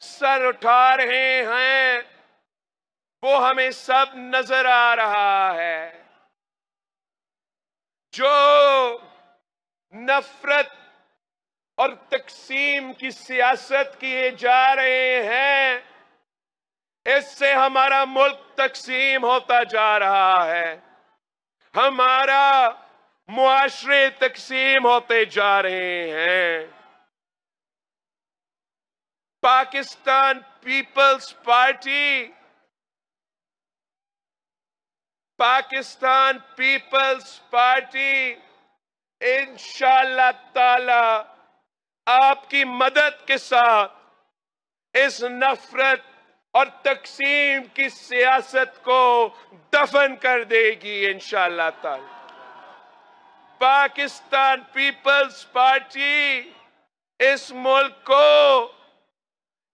Sir उठा रहे हैं वो हमें सब नजर आ रहा है। जो नफरत और तकसीम की सियासत किए जा रहे हैं, इससे हमारा मुल्क तकसीम होता जा रहा है, हमारा मुआशरे तकसीम होते जा रहे हैं। Pakistan Peoples Party, Pakistan Peoples Party इंशाअल्लाह ताला आपकी मदद के साथ इस नफरत और तकसीम की सियासत को दफन कर देगी इंशाअल्लाह ताला। पाकिस्तान पीपल्स पार्टी इस मुल्क को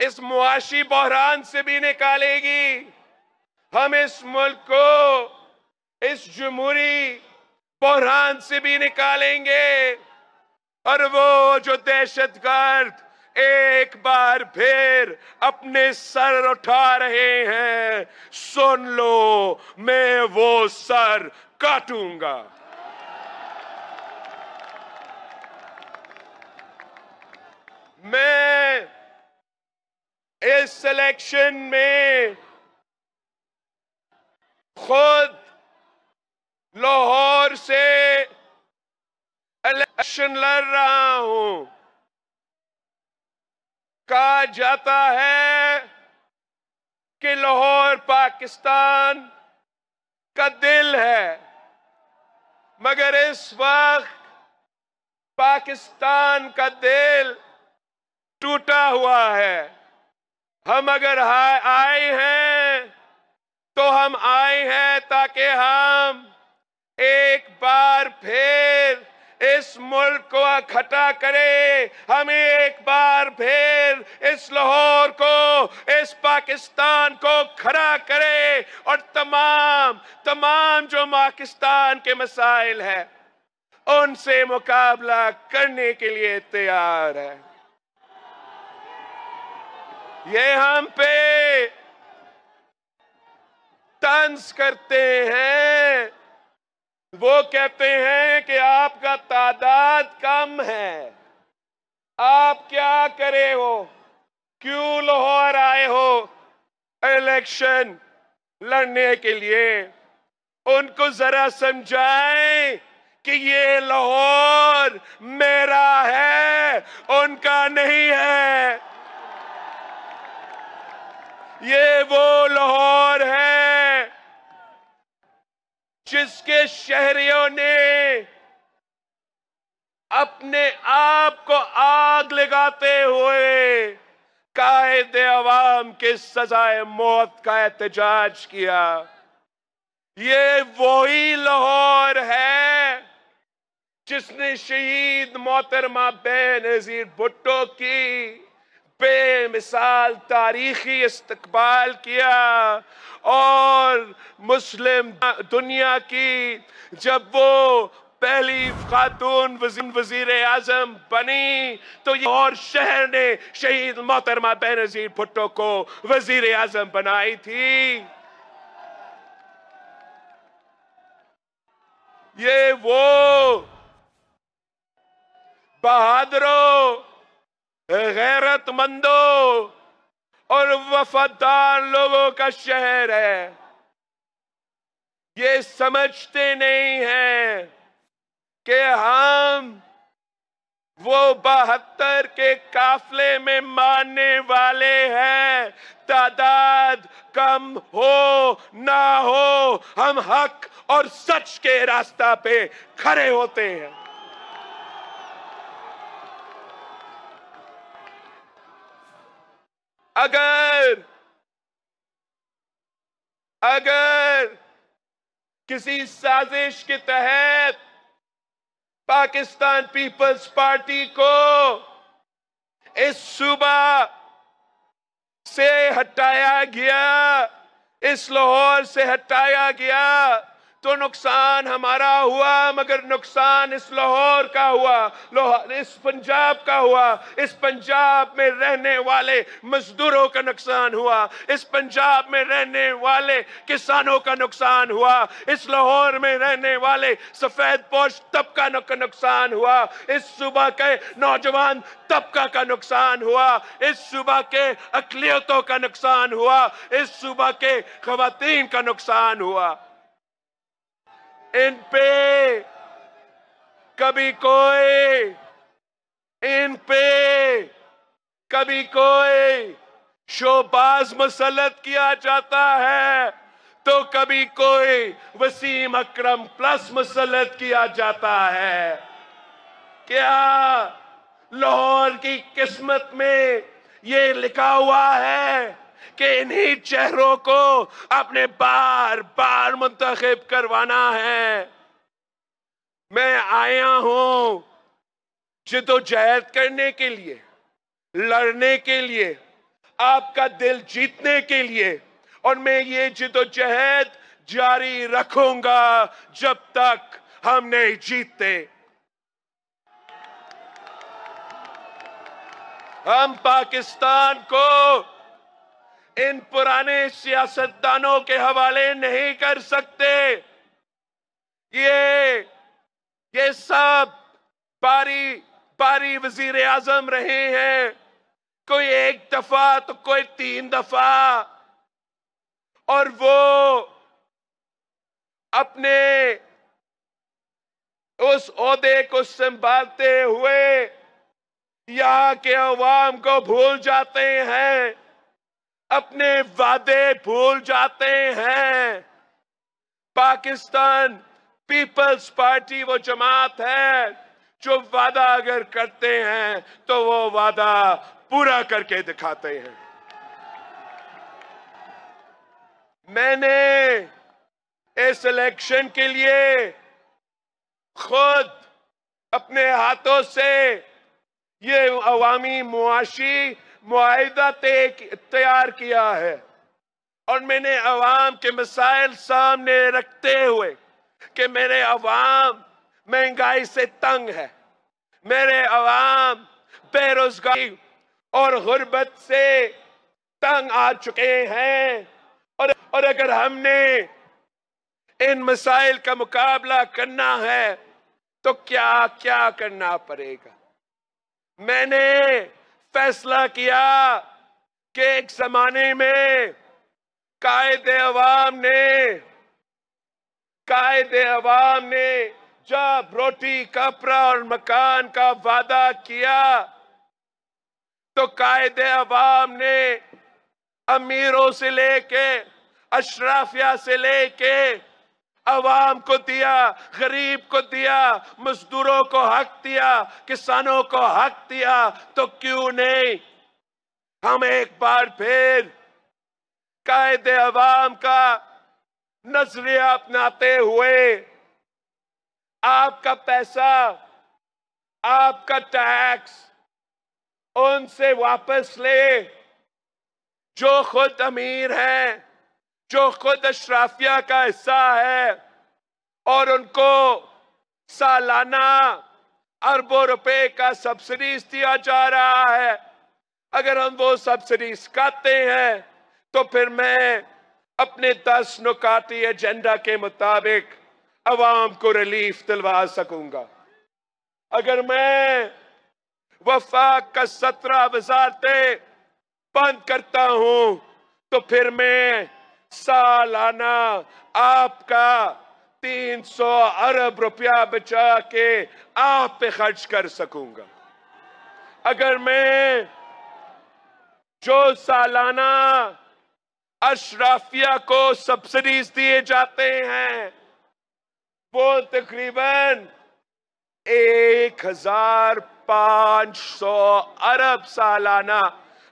इस मुआशी बहरान से भी निकालेगी। हम इस मुल्क को इस जमहूरी बहरान से भी निकालेंगे। और वो जो दहशतगर्द एक बार फिर अपने सर उठा रहे हैं, सुन लो, मैं वो सर काटूंगा। मैं इस इलेक्शन में खुद लाहौर से इलेक्शन लड़ रहा हूं। कहा जाता है कि लाहौर पाकिस्तान का दिल है, मगर इस वक्त पाकिस्तान का दिल टूटा हुआ है। हम अगर आए हैं तो हम आए हैं ताकि हम एक बार फिर इस मुल्क को इकट्ठा करें। हम एक बार फिर इस लाहौर को, इस पाकिस्तान को खड़ा करें और तमाम जो पाकिस्तान के मसाइल है उनसे मुकाबला करने के लिए तैयार है। ये हम पे तंज करते हैं, वो कहते हैं कि आपका तादाद कम है, आप क्या करे हो, क्यों लाहौर आए हो इलेक्शन लड़ने के लिए। उनको जरा समझाएं कि ये लाहौर मेरा है, उनका नहीं है। ये वो लाहौर है जिसके शहरियों ने अपने आप को आग लगाते हुए कायदे अवाम के सजाए मौत का एहतजाज किया। ये वही लाहौर है जिसने शहीद मोहतरमा बेनज़ीर भुट्टो की बेमिसाल तारीखी इस्तकबाल किया और मुस्लिम दुनिया की जब वो पहली खातून वजीर आजम बनी तो ये और शहर ने शहीद मोहतरमा बेनज़ीर भुट्टो को वजीर आजम बनाई थी। ये वो बहादुरों, गैरतमंदों और वफादार लोगों का शहर है। ये समझते नहीं हैं कि हम वो 72 के काफले में मानने वाले हैं। तादाद कम हो ना हो, हम हक और सच के रास्ता पे खड़े होते हैं। अगर किसी साजिश के तहत पाकिस्तान पीपल्स पार्टी को इस सूबा से हटाया गया, इस लाहौर से हटाया गया, तो नुकसान हमारा हुआ, मगर नुकसान इस लाहौर का हुआ, इस पंजाब का हुआ, इस पंजाब में रहने वाले मजदूरों का नुकसान हुआ, इस पंजाब में रहने वाले किसानों का नुकसान हुआ, इस लाहौर में रहने वाले सफेद पोश तबका का नुकसान हुआ, इस सूबा के नौजवान तबका का नुकसान हुआ, इस सूबा के अकलियतों का नुकसान हुआ, इस सूबा के खवातीन का नुकसान हुआ। इन पे कभी कोई शोबाज मुसल्लत किया जाता है, तो कभी कोई वसीम अकरम प्लस मुसल्लत किया जाता है। क्या लाहौर की किस्मत में ये लिखा हुआ है कि इन्हीं चेहरों को आपने बार बार मुंतखब करवाना है? मैं आया हूं जिद्दोजहद करने के लिए, लड़ने के लिए, आपका दिल जीतने के लिए, और मैं ये जिद्दोजहद जारी रखूंगा जब तक हम नहीं जीतते। हम पाकिस्तान को इन पुराने सियासतदानों के हवाले नहीं कर सकते। ये सब बारी वजीर आजम रहे हैं, कोई एक दफा तो कोई 3 दफा, और वो अपने उस ओहदे को संभालते हुए यहाँ के अवाम को भूल जाते हैं, अपने वादे भूल जाते हैं। पाकिस्तान पीपल्स पार्टी वो जमात है जो वादा अगर करते हैं तो वो वादा पूरा करके दिखाते हैं। मैंने इस इलेक्शन के लिए खुद अपने हाथों से ये अवामी मुआशी मुआहिदा तैयार किया है, और मैंने अवाम के मसाइल सामने रखते हुए कि मेरे अवाम महंगाई से तंग है, मेरे अवाम बेरोजगारी और गुर्बत से तंग आ चुके हैं, और अगर हमने इन मसाइल का मुकाबला करना है तो क्या क्या करना पड़ेगा। मैंने फैसला किया कि एक जमाने में कायदे अवाम ने जब रोटी कपड़ा और मकान का वादा किया तो कायदे अवाम ने अमीरों से लेके अशराफिया से लेके अवाम को दिया, गरीब को दिया, मजदूरों को हक दिया, किसानों को हक दिया। तो क्यों नहीं हम एक बार फिर कायदे अवाम का नजरिया अपनाते हुए आपका पैसा, आपका टैक्स उनसे वापस ले जो खुद अमीर हैं, जो खुद अशराफिया का हिस्सा है, और उनको सालाना अरबों रुपए का सब्सिडीज दिया जा रहा है। अगर हम वो सब्सिडीज काटते हैं तो फिर मैं अपने 10 नुकाती एजेंडा के मुताबिक अवाम को रिलीफ दिलवा सकूंगा। अगर मैं वफाक का 17 वजारतें बंद करता हूं तो फिर मैं सालाना आपका 300 अरब रुपया बचा के आप पे खर्च कर सकूंगा। अगर मैं जो सालाना अशराफिया को सब्सिडीज दिए जाते हैं वो तकरीबन 1500 अरब सालाना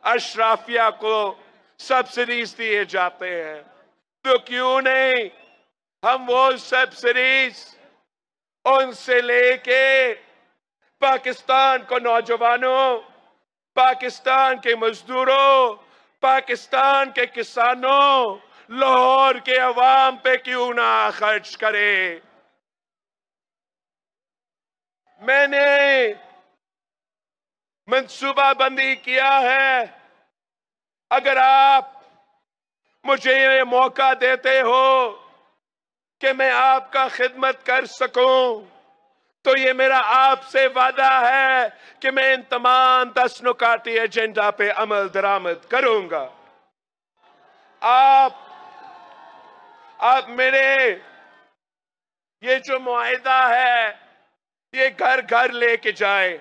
अशराफिया को सब्सिडीज दिए जाते हैं, तो क्यों नहीं हम वो सब्सिडीज उनसे लेके पाकिस्तान को नौजवानों, पाकिस्तान के मजदूरों, पाकिस्तान के किसानों लाहौर के अवाम पे क्यों ना खर्च करे। मैंने मंसूबाबंदी किया है, अगर आप मुझे ये मौका देते हो कि मैं आपका खिदमत कर सकूं, तो ये मेरा आपसे वादा है कि मैं इन तमाम 10 नुकाती एजेंडा पे अमल दरामद करूंगा। आप मेरे ये जो मुआहिदा है ये घर घर लेके जाए।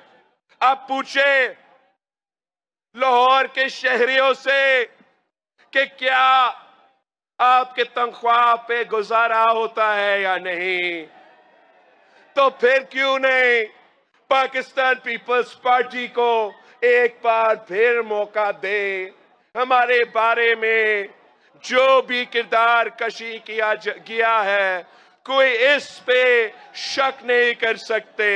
आप पूछे लाहौर के शहरियों से कि क्या आपके तनख्वाह पे गुजारा होता है या नहीं, तो फिर क्यों नहीं पाकिस्तान पीपल्स पार्टी को एक बार फिर मौका दे। हमारे बारे में जो भी किरदार कशी किया है, कोई इस पे शक नहीं कर सकते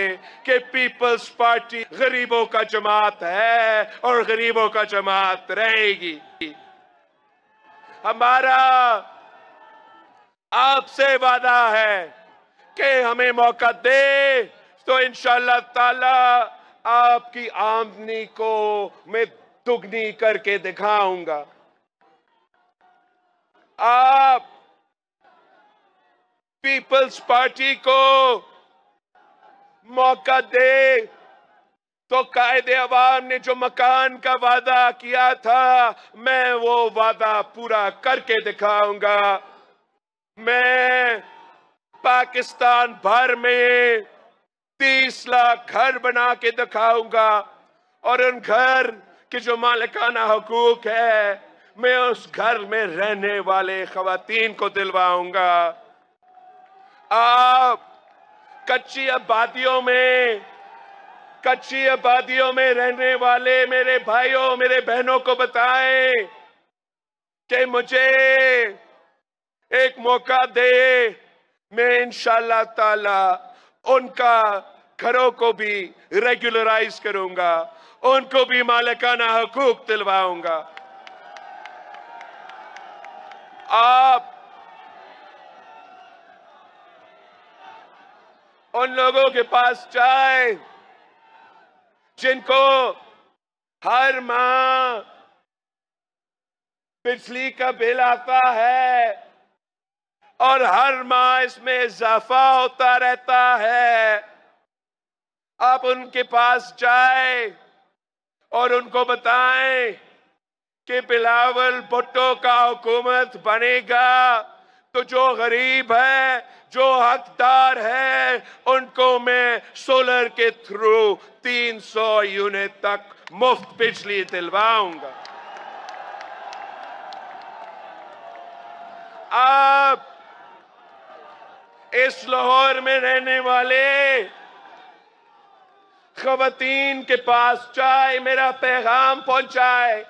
कि पीपल्स पार्टी गरीबों का जमात है और गरीबों का जमात रहेगी। हमारा आपसे वादा है कि हमें मौका दे तो इंशाअल्लाह ताला आपकी आमदनी को मैं दुगनी करके दिखाऊंगा। आप पीपल्स पार्टी को मौका दे तो कायदे अवाम ने जो मकान का वादा किया था, मैं वो वादा पूरा करके दिखाऊंगा। मैं पाकिस्तान भर में 30 लाख घर बना के दिखाऊंगा और उन घर के जो मालिकाना हुकूक है, मैं उस घर में रहने वाले खवातीन को दिलवाऊंगा। आप कच्ची आबादियों में रहने वाले मेरे भाइयों मेरे बहनों को बताएं कि मुझे एक मौका दे, मैं इंशाअल्लाह ताला उनका घरों को भी रेगुलराइज करूंगा, उनको भी मालिकाना हुकूक दिलवाऊंगा। आप उन लोगों के पास जाए जिनको हर माह बिजली का बिल आता है और हर माह इसमें इजाफा होता रहता है। आप उनके पास जाए और उनको बताएं कि बिलावल भुट्टो का हुकूमत बनेगा तो जो गरीब है, जो हकदार है, उनको मैं सोलर के थ्रू 300 यूनिट तक मुफ्त बिजली दिलवाऊंगा। आप इस लाहौर में रहने वाले खवातीन के पास जाए, मेरा पैगाम पहुंचाए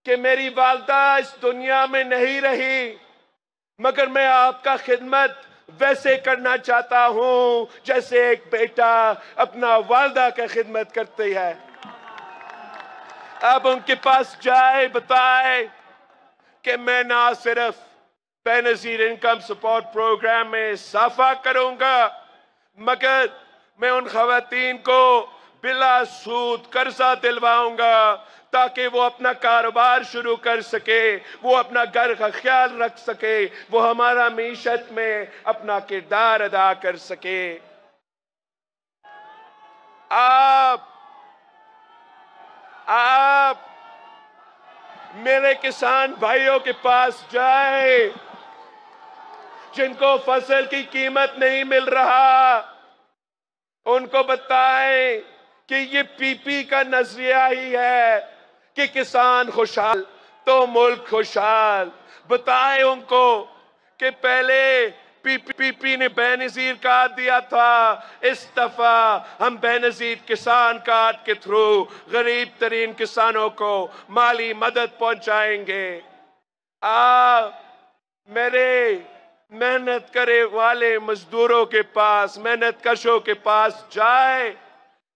कि मेरी वालदा इस दुनिया में नहीं रही, मगर मैं आपका खिदमत वैसे करना चाहता हूं जैसे एक बेटा अपना वालदा का खिदमत करती है। अब उनके पास जाए, बताए कि मैं ना सिर्फ बेनजीर इनकम सपोर्ट प्रोग्राम में इजाफा करूंगा, मगर मैं उन खवातीन को बिला सूद कर्जा दिलवाऊंगा ताकि वो अपना कारोबार शुरू कर सके, वो अपना घर का ख्याल रख सके, वो हमारा मीशत में अपना किरदार अदा कर सके। आप मेरे किसान भाइयों के पास जाए जिनको फसल की कीमत नहीं मिल रहा, उनको बताएं कि ये पीपी का नजरिया ही है कि किसान खुशहाल तो मुल्क खुशहाल। बताएं उनको कि पहले पीपी ने बेनजीर कार्ड दिया था, इस दफा हम बेनजीर किसान कार्ड के थ्रू गरीब तरीन किसानों को माली मदद पहुंचाएंगे। मेरे मेहनत करे वाले मजदूरों के पास, मेहनत कशों के पास जाए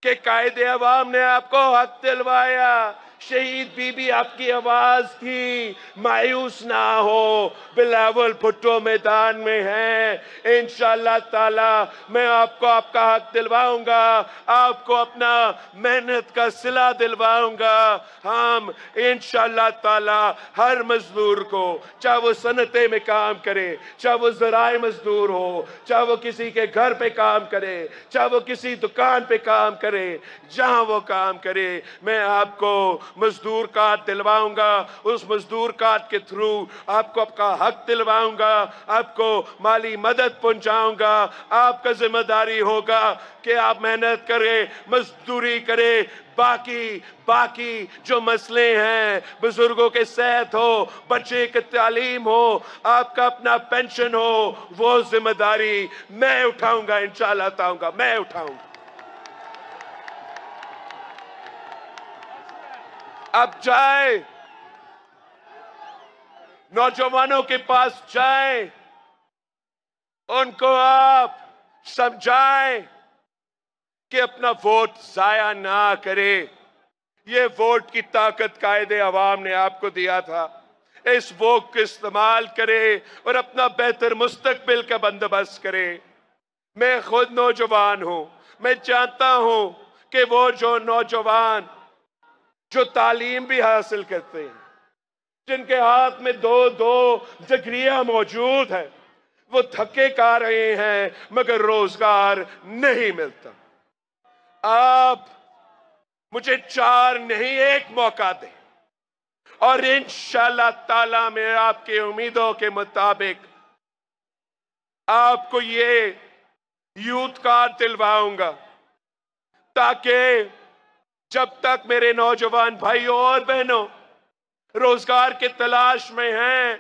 कि कायदे अवाम ने आपको हक दिलवाया शहीद बीबी आपकी आवाज थी, मायूस ना हो, बिलावल भुट्टो मैदान में है। इंशाअल्लाह ताला मैं आपको आपका हक दिलवाऊंगा, आपको अपना मेहनत का सिला दिलवाऊंगा। हम इंशाअल्लाह ताला हर मजदूर को, चाहे वो सनते में काम करे, चाहे वो ज़राए मजदूर हो, चाहे वो किसी के घर पे काम करे, चाहे वो किसी दुकान पे काम करे, जहां वो काम करे, मैं आपको मजदूर कार्ड दिलवाऊंगा। उस मजदूर कार्ड के थ्रू आपको आपका हक दिलवाऊंगा, आपको माली मदद पहुंचाऊंगा। आपका जिम्मेदारी होगा कि आप मेहनत करें, मजदूरी करें। बाकी जो मसले हैं, बुजुर्गों के सेहत हो, बच्चे की तालीम हो, आपका अपना पेंशन हो, वो जिम्मेदारी मैं उठाऊंगा, इंशाअल्लाह मैं उठाऊंगा। अब जाए, नौजवानों के पास जाए, उनको आप समझाएं कि अपना वोट जाया ना करे। ये वोट की ताकत कायदे अवाम ने आपको दिया था, इस वोट को इस्तेमाल करे और अपना बेहतर मुस्तकबिल का बंदोबस्त करे। मैं खुद नौजवान हूं, मैं जानता हूं कि वो जो नौजवान जो तालीम भी हासिल करते हैं, जिनके हाथ में दो डिग्रियां मौजूद है, वो धक्के खा रहे हैं मगर रोजगार नहीं मिलता। आप मुझे 4 नहीं 1 मौका दें और इंशाअल्लाह ताला मैं आपके उम्मीदों के मुताबिक आपको ये यूथ कार्ड दिलवाऊंगा, ताकि जब तक मेरे नौजवान भाइयों और बहनों रोजगार की तलाश में हैं,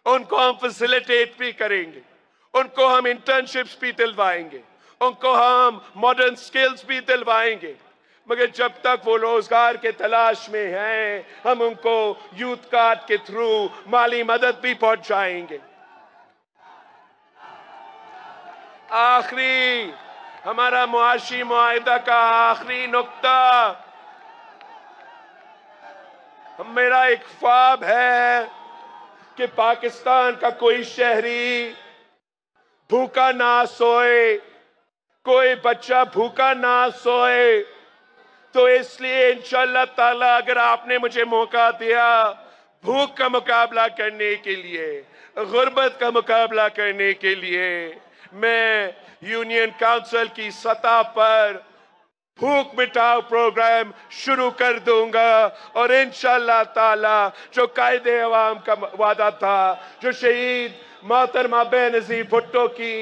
उनको हम फैसिलिटेट भी करेंगे, उनको हम इंटर्नशिप्स भी दिलवाएंगे, उनको हम मॉडर्न स्किल्स भी दिलवाएंगे। मगर जब तक वो रोजगार के तलाश में हैं, हम उनको यूथ कार्ड के थ्रू माली मदद भी पहुंचाएंगे। आखिरी हमारा मुआशी मुआहिदा का आखिरी नुक्ता, मेरा एक ख्वाब है कि पाकिस्तान का कोई शहरी भूखा ना सोए, कोई बच्चा भूखा ना सोए। तो इसलिए इंशाअल्लाह ताला अगर आपने मुझे मौका दिया भूख का मुकाबला करने के लिए, गुर्बत का मुकाबला करने के लिए, मैं यूनियन काउंसिल की सतह पर भूख मिटाओ प्रोग्राम शुरू कर दूंगा। और इंशाअल्लाह ताला जो कायदे अवाम का वादा था, जो शहीद मोहतरमा बेनजीर भुट्टो की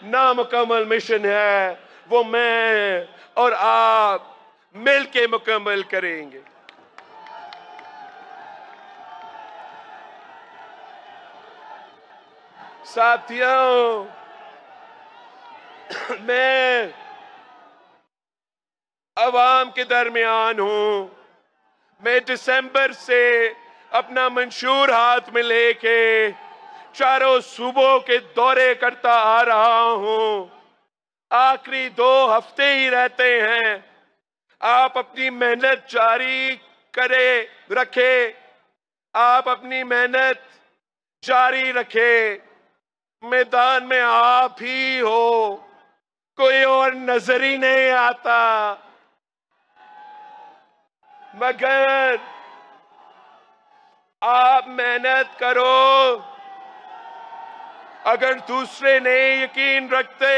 नामुकम्मल मिशन है, वो मैं और आप मिल के मुकम्मल करेंगे। साथियों, मैं अवाम के दरमियान हूं। मैं दिसंबर से अपना मंशूर हाथ में लेके चारों सूबों के दौरे करता आ रहा हूं। आखिरी 2 हफ्ते ही रहते हैं। आप अपनी मेहनत जारी रखें, आप अपनी मेहनत जारी रखें। मैदान में आप ही हो, कोई और नजर ही नहीं आता। मगर आप मेहनत करो। अगर दूसरे नहीं यकीन रखते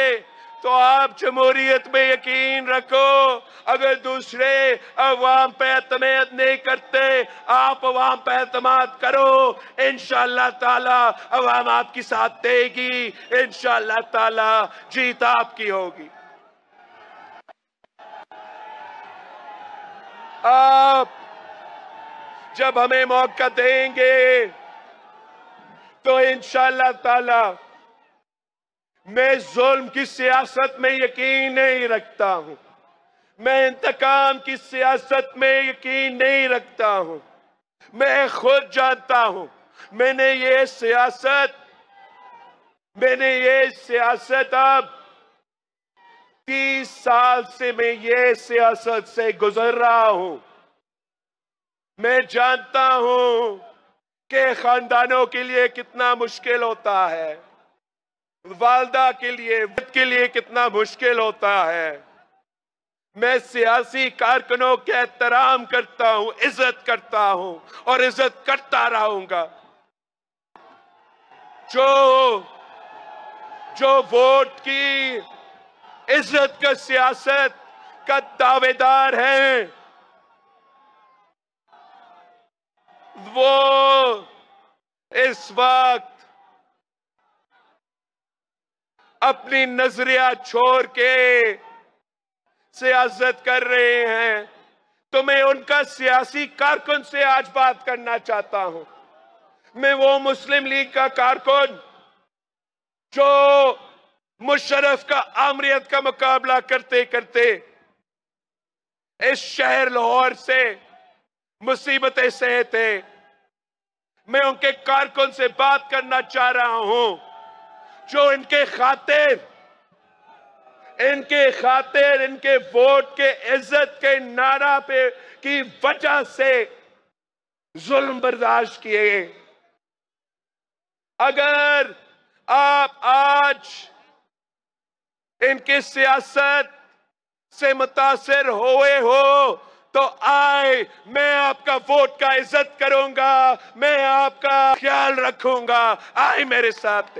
तो आप जमहूरियत में यकीन रखो। अगर दूसरे अवाम पे एतमाद नहीं करते, आप अवाम पे एतमाद करो। इंशाअल्लाह ताला अवाम आपकी साथ देगी, इंशाअल्लाह ताला जीत आपकी होगी। आप जब हमें मौका देंगे तो इंशाअल्लाह ताला, मैं जुल्म की सियासत में यकीन नहीं रखता हूं, मैं इंतकाम की सियासत में यकीन नहीं रखता हूं। मैं खुद जानता हूं, मैंने ये सियासत अब 30 साल से मैं ये सियासत से गुजर रहा हूं। मैं जानता हूं कि खानदानों के लिए कितना मुश्किल होता है, वालदा के लिए कितना मुश्किल होता है। मैं सियासी कारकुनों के एहतराम करता हूं, इज्जत करता हूं और इज्जत करता रहूंगा। जो वोट की इज्जत का सियासत का दावेदार है, वो इस वक्त अपनी नजरिया छोड़ के सियासत कर रहे हैं। तो मैं उनका सियासी कारकुन से आज बात करना चाहता हूं। मैं वो मुस्लिम लीग का कारकुन जो मुशर्रफ का आमरीत का मुकाबला करते करते इस शहर लाहौर से मुसीबतें सहे थे, मैं उनके कारकुन से बात करना चाह रहा हूं जो इनके खातिर इनके वोट के इज्जत के नारा पे की वजह से जुल्म बर्दाश्त किए। अगर आप आज इनकी सियासत से मुतासिर हुए हो तो आए, मैं आपका वोट का इज्जत करूंगा, मैं आपका ख्याल रखूंगा। आए मेरे साथ।